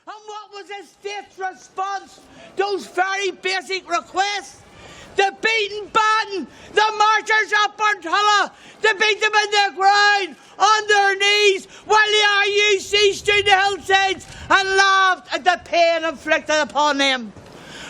And what was the state's response? Those very basic requests. The beaten batten, the marchers up Burntilla, to beat them in the ground, on their knees, while the RUC stood the hillsides and laughed at the pain inflicted upon them.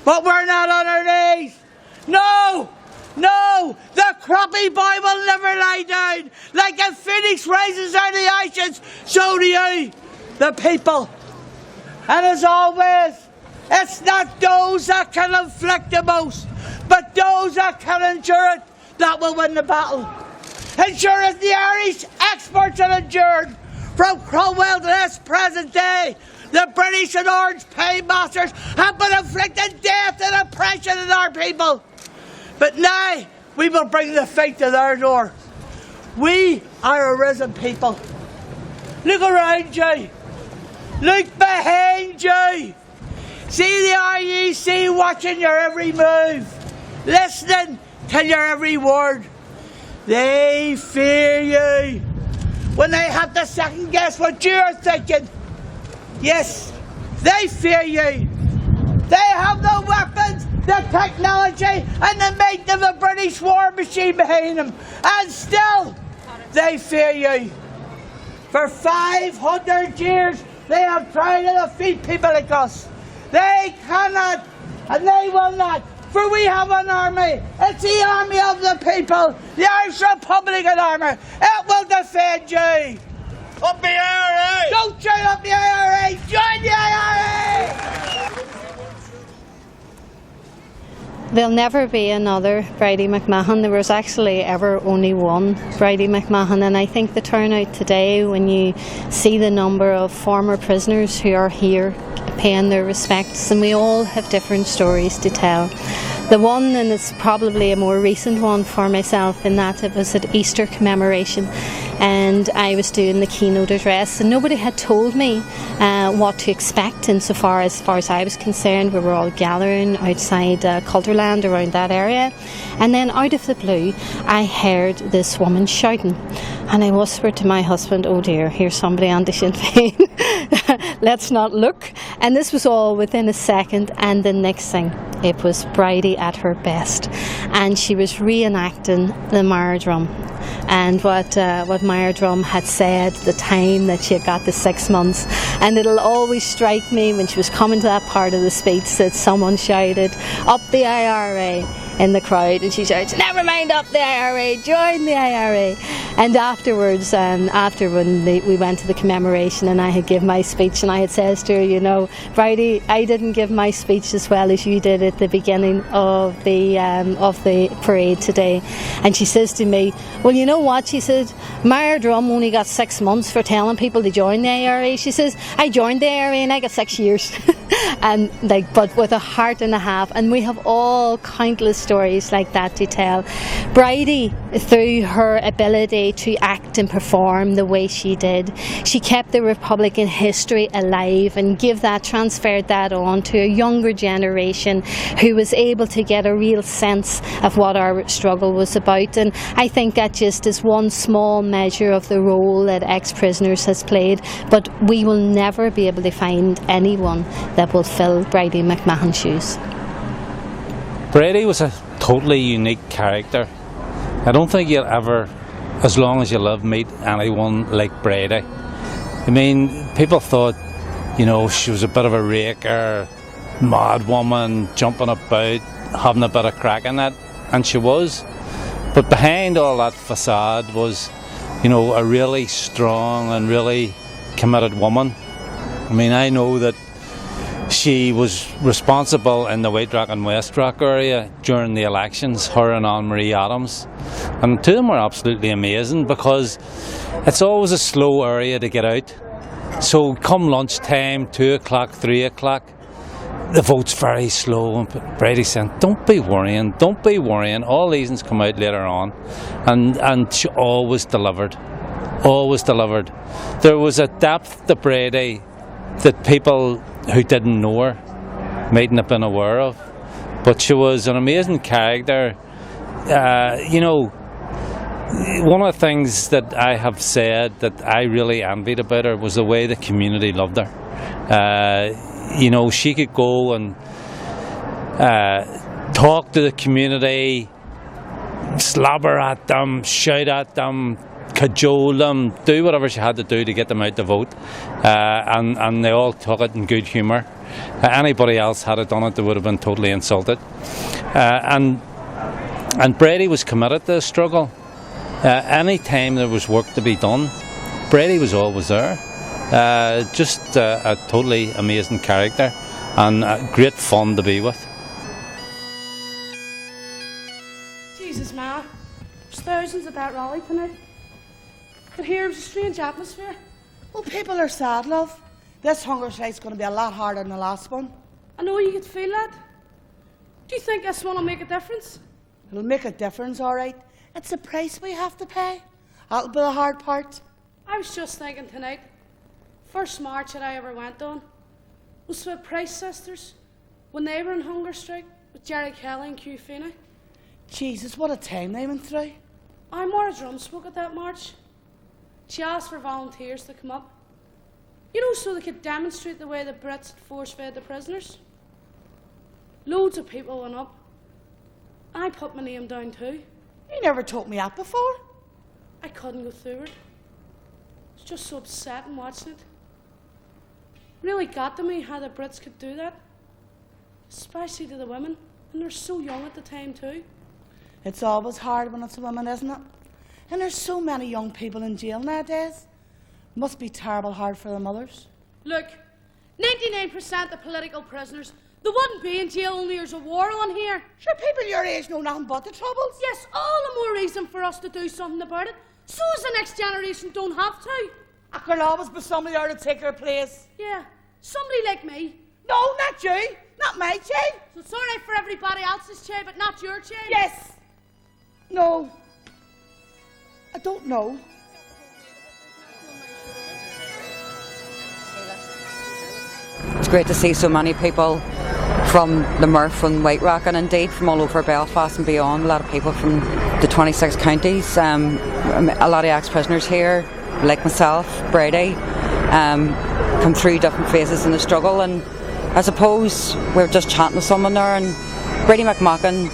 But we're not on our knees. No, no, the crappy boy will never lie down. Like a phoenix rises out of the ashes, so do you, the people. And as always, it's not those that can inflict the most, but those that can endure it that will win the battle. And sure as the Irish experts have endured from Cromwell to this present day, the British and Orange paymasters have been inflicting death and oppression on our people. But now we will bring the fight to their door. We are a risen people. Look around you. Look behind you. See the RUC watching your every move, listening to your every word. They fear you when they have to second guess what you're thinking. Yes, they fear you. They have the weapons, the technology, and the might of the British war machine behind them. And still, they fear you. For 500 years, they have tried to defeat people like us. They cannot, and they will not. For we have an army. It's the army of the people, the Irish Republican Army. It will defend you. Up the IRA! Don't join up the IRA! Join the IRA! There'll never be another Bridie McMahon. There was actually ever only one Bridie McMahon, and I think the turnout today, when you see the number of former prisoners who are here paying their respects, and we all have different stories to tell. The one, and it's probably a more recent one for myself, in that it was at Easter commemoration, and I was doing the keynote address, and nobody had told me what to expect insofar as I was concerned. We were all gathering outside Culterland around that area, and then out of the blue I heard this woman shouting, and I whispered to my husband, oh dear, here's somebody on the Sinn Féin. Let's not look. And this was all within a second, and the next thing, it was Bridie at her best, and she was reenacting the Mire Drum, and what Mire Drum had said the time that she had got the 6 months. And it'll always strike me when she was coming to that part of the speech that someone shouted, up the IRA, in the crowd, and she shouts, never mind up the IRA, join the IRA. And afterwards, we went to the commemoration, and I had given my speech, and I had said to her, you know, Bridie, I didn't give my speech as well as you did at the beginning of the parade today. And she says to me, well, you know what, she said, Mire Drum only got 6 months for telling people to join the IRA. She says, I joined the IRA and I got 6 years. And but with a heart and a half, and we have all countless stories like that to tell. Bridie, through her ability to act and perform the way she did, she kept the Republican history alive and transferred that on to a younger generation who was able to get a real sense of what our struggle was about. And I think that just is one small measure of the role that ex-prisoners has played, but we will never be able to find anyone that will fill Bridie McMahon's shoes. Bridie was a totally unique character. I don't think you'll ever, as long as you live, meet anyone like Bridie. I mean, people thought, you know, she was a bit of a raker, mad woman, jumping about, having a bit of crack in it, and she was. But behind all that facade was, you know, a really strong and really committed woman. I mean, I know that she was responsible in the White Rock and West Rock area during the elections, her and Anne-Marie Adams. And the two of them were absolutely amazing, because it's always a slow area to get out. So come lunchtime, 2 o'clock, 3 o'clock, the vote's very slow. And Bridie said, don't be worrying, all these ones come out later on. And she always delivered. There was a depth to Bridie that people who didn't know her mightn't have been aware of, but she was an amazing character. You know, one of the things that I have said that I really envied about her was the way the community loved her. You know, she could go and talk to the community, slobber at them, shout at them, cajole them, do whatever she had to do to get them out to vote, and they all took it in good humour. Anybody else had it done it, they would have been totally insulted. And Bridie was committed to the struggle. Any time there was work to be done, Bridie was always there. Just a totally amazing character and great fun to be with. Jesus, Ma, there's thousands at that rally tonight. But here it was a strange atmosphere. Well, people are sad, love. This hunger strike's going to be a lot harder than the last one. I know you could feel that. Do you think this one will make a difference? It'll make a difference, all right. It's the price we have to pay. That'll be the hard part. I was just thinking tonight, first march that I ever went on was with Price Sisters when they were in hunger strike with Jerry Kelly and Q Feeney. Jesus, what a time they went through. I Maura Drum spoke at that march. She asked for volunteers to come up. You know, so they could demonstrate the way the Brits had force-fed the prisoners. Loads of people went up. I put my name down too. You never told me that before. I couldn't go through it. It's just so upsetting watching it. Really got to me how the Brits could do that. Especially to the women. And they're so young at the time too. It's always hard when it's a woman, isn't it? And there's so many young people in jail nowadays. Must be terrible hard for the mothers. Look, 99% of political prisoners, they wouldn't be in jail only there's a war on here. Sure, people your age know nothing but the troubles. Yes, all the more reason for us to do something about it, so as the next generation don't have to. There'll always be somebody there to take her place. Yeah, somebody like me. No, not you. Not my child. So it's all right for everybody else's child, but not your child? Yes. No. I don't know. It's great to see so many people from the Murph and White Rock, and indeed from all over Belfast and beyond. A lot of people from the 26 counties, a lot of ex-prisoners here, like myself, Bridie, come through different phases in the struggle. And I suppose we were just chatting to someone there, and Bridie Mc Mahon,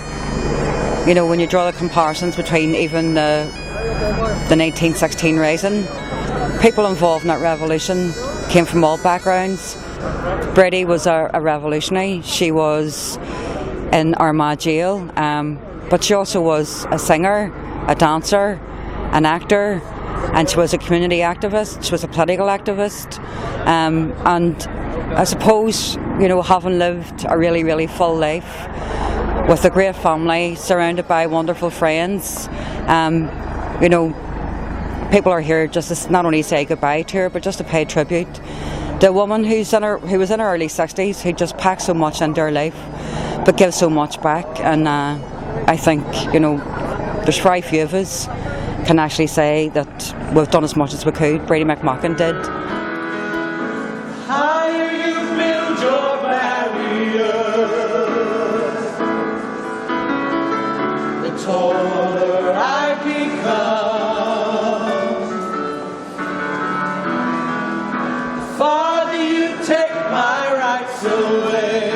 you know, when you draw the comparisons between even the 1916 Rising, people involved in that revolution came from all backgrounds. Bridie was a revolutionary. She was in Armagh jail, but she also was a singer, a dancer, an actor, and she was a community activist. She was a political activist, and I suppose, you know, having lived a really, really full life with a great family, surrounded by wonderful friends, you know, people are here just to not only say goodbye to her, but just to pay tribute. The woman who was in her early 60s, who just packed so much into her life, but gives so much back. And I think, you know, there's very few of us can actually say that we've done as much as we could. Bridie Mc Mahon did. Higher you build your barrier, the taller I become. The farther you take my rights away,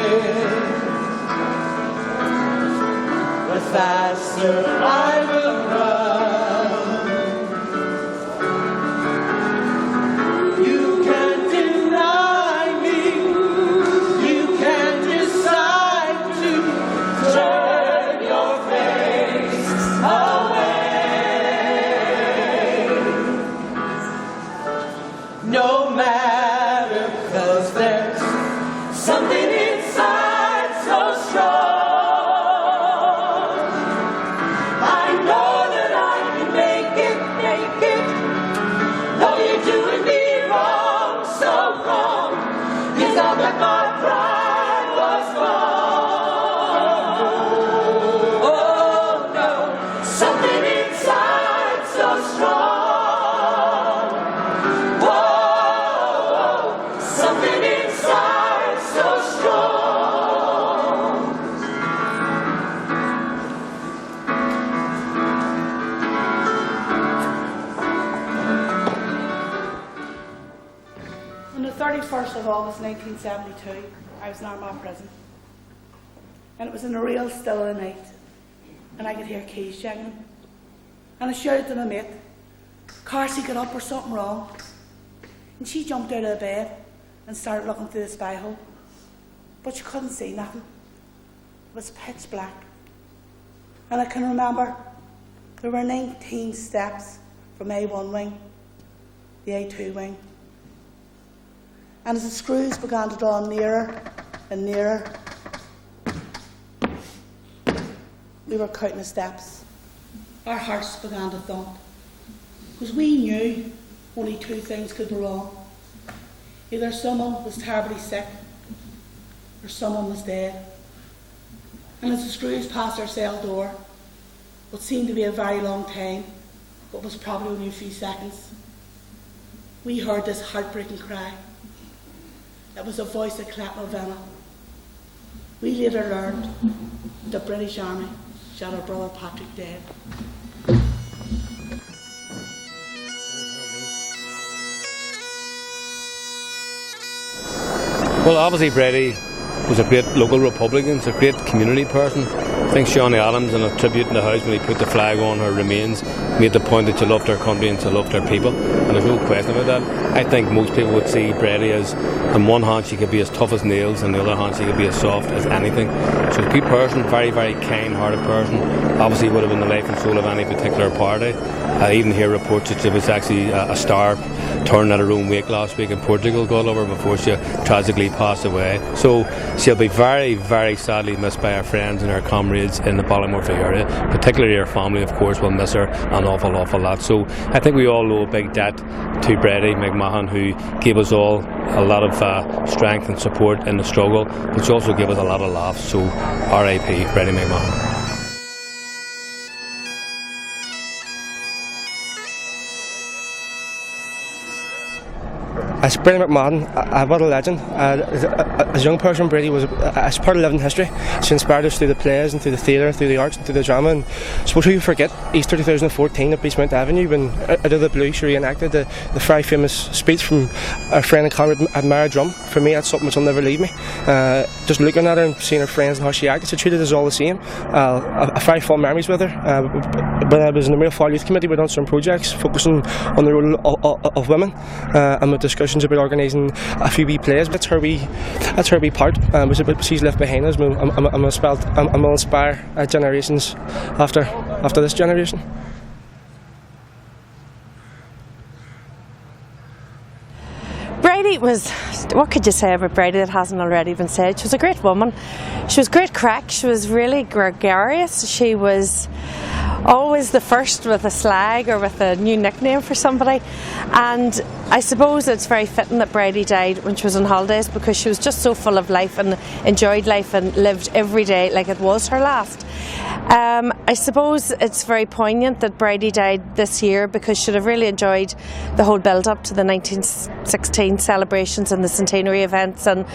the faster I will run. You can't deny me, you can't decide to turn your face away. No matter, 'cause there's something inside so strong. I know that I can make it. Though you're doing me wrong, so wrong. You thought that my pride was wrong. Oh no, something inside so strong. Whoa, something inside so strong. On the 31st 1st of August 1972, I was in Armagh prison. And it was in a real still of the night. And I could hear keys jangling. And I shouted to my mate, "Carsey, get up, there's something wrong." And she jumped out of the bed and started looking through the spy hole. But she couldn't see nothing. It was pitch black. And I can remember there were 19 steps from A1 wing, the A2 wing. And as the screws began to draw nearer and nearer, we were counting the steps. Our hearts began to thump, because we knew only two things could go wrong. Either someone was terribly sick, or someone was dead. And as the screws passed our cell door, what seemed to be a very long time, but was probably only a few seconds, we heard this heartbreaking cry. It was the voice of Clep Mulvanna. We later learned the British Army shot our brother Patrick dead. Well, obviously Bridie was a great local Republican, a great community person. I think Shawnee Adams, in a tribute in the house when he put the flag on her remains, made the point that she loved her country and she loved her people, and there's no question about that. I think most people would see Bridie as, on one hand she could be as tough as nails, and on the other hand she could be as soft as anything. She's a good person, very, very kind-hearted person. Obviously would have been the life and soul of any particular party. I even hear reports that she was actually a star turning at her own wake last week in Portugal, God love her, before she tragically passed away. So she'll be very, very sadly missed by her friends and her comrades in the Ballymurphy area, particularly her family, of course, will miss her an awful, awful lot. So I think we all owe a big debt to Bridie Mc Mahon, who gave us all a lot of strength and support in the struggle, but she also gave us a lot of laughs. So R.I.P. Bridie Mc Mahon. As Bridie Mc Mahon, what a legend. As a young person, Bridie was as part of living history. She inspired us through the plays and through the theatre, through the arts and through the drama. And I suppose who you forget Easter 2014 at Beastmount Avenue, when out of the blue she reenacted the very famous speech from our friend and comrade Mara Drum. For me, that's something which will never leave me. Just looking at her and seeing her friends and how she acted, she treated us all the same. A very fond memories with her. When I was in the Mail Fall Youth Committee, we done some projects focusing on the role of women, and with discussions about organising a few wee plays. That's her wee part. She's left behind us. I'm will inspire generations after this generation. Bridie was, what could you say about Bridie that hasn't already been said? She was a great woman. She was great crack. She was really gregarious. She was always the first with a slag or with a new nickname for somebody. And I suppose it's very fitting that Bridie died when she was on holidays, because she was just so full of life and enjoyed life and lived every day like it was her last. I suppose it's very poignant that Bridie died this year, because she'd have really enjoyed the whole build-up to the 1916 celebrations and the centenary events and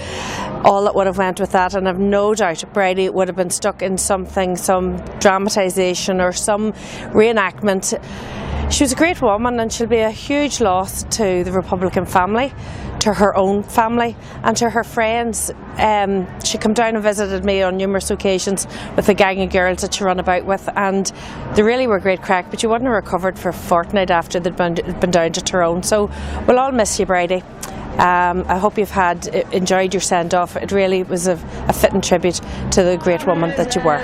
all that would have went with that, and I've no doubt Bridie would have been stuck in something, some dramatisation or some reenactment. She was a great woman, and she'll be a huge loss to the Republican family, to her own family and to her friends. She came down and visited me on numerous occasions with a gang of girls that she ran about with, and they really were great crack, but she wouldn't have recovered for a fortnight after they'd been down to Tyrone. So we'll all miss you, Bridie. I hope you've enjoyed your send-off. It really was a fitting tribute to the great woman that you were.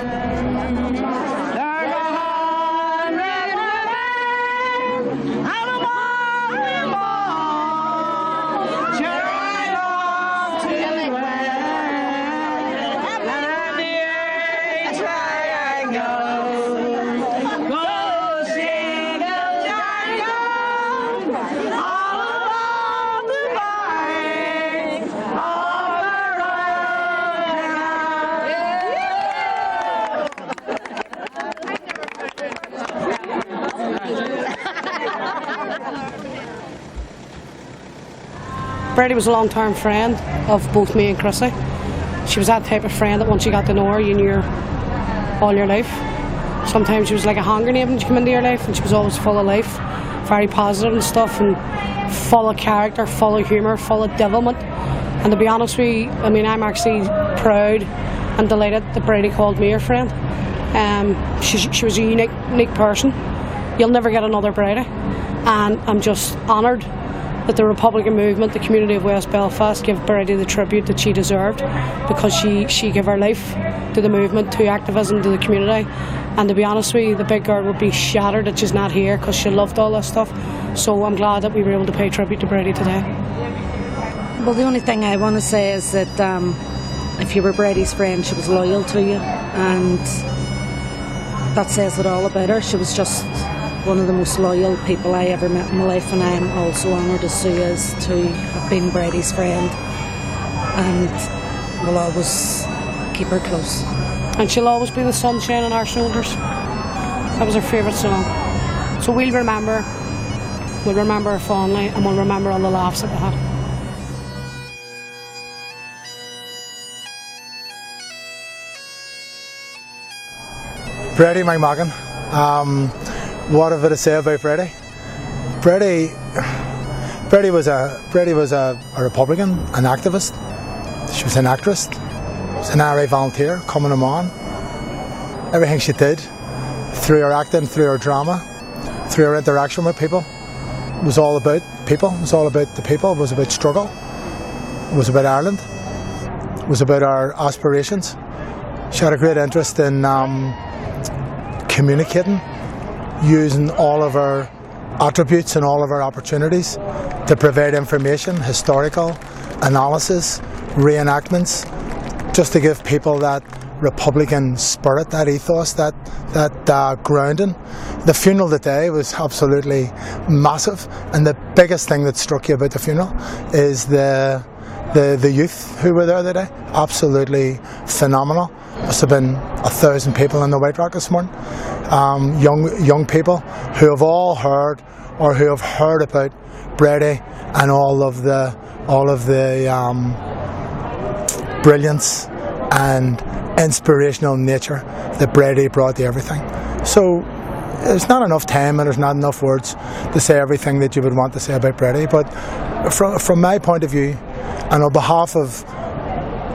Bridie was a long-term friend of both me and Chrissy. She was that type of friend that once you got to know her, you knew her all your life. Sometimes she was like a hand grenade when she came into your life, and she was always full of life, very positive and stuff, and full of character, full of humour, full of devilment. And to be honest with you, I mean, I'm actually proud and delighted that Bridie called me her friend. She was a unique person. You'll never get another Bridie. And I'm just honoured that the Republican movement, the community of West Belfast, give Bridie the tribute that she deserved, because she gave her life to the movement, to activism, to the community. And to be honest with you, the big girl would be shattered that she's not here, because she loved all this stuff. So I'm glad that we were able to pay tribute to Bridie today. Well, the only thing I want to say is that if you were Bridie's friend, she was loyal to you, and that says it all about her. She was just one of the most loyal people I ever met in my life, and I am also honoured, as Sue is, to have been Bridie's friend, and will always keep her close. And she'll always be the sunshine on our shoulders. That was her favourite song. So we'll remember her fondly, and we'll remember all the laughs that we had. Bridie Mc Mahon. What have I to say about Bridie? Bridie was a Republican, an activist. She was an actress. She was an IRA volunteer, coming on. Everything she did, through her acting, through her drama, through her interaction with people, was all about people. It was all about the people. It was about struggle. It was about Ireland. It was about our aspirations. She had a great interest in communicating, using all of our attributes and all of our opportunities to provide information, historical analysis, reenactments, just to give people that Republican spirit, that ethos, that grounding. The funeral today was absolutely massive, and the biggest thing that struck you about the funeral is the youth who were there today. Absolutely phenomenal. Must have been 1,000 people in the White Rock this morning. Young people who have all heard, or who have heard about Bridie and all of the brilliance and inspirational nature that Bridie brought to everything. So there's not enough time and there's not enough words to say everything that you would want to say about Bridie, but from my point of view, and on behalf of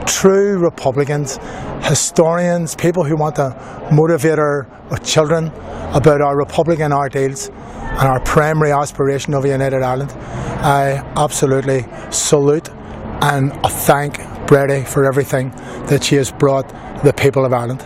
true Republicans, historians, people who want to motivate our children about our Republican ideals and our primary aspiration of a United Ireland, I absolutely salute and thank Bridie for everything that she has brought the people of Ireland.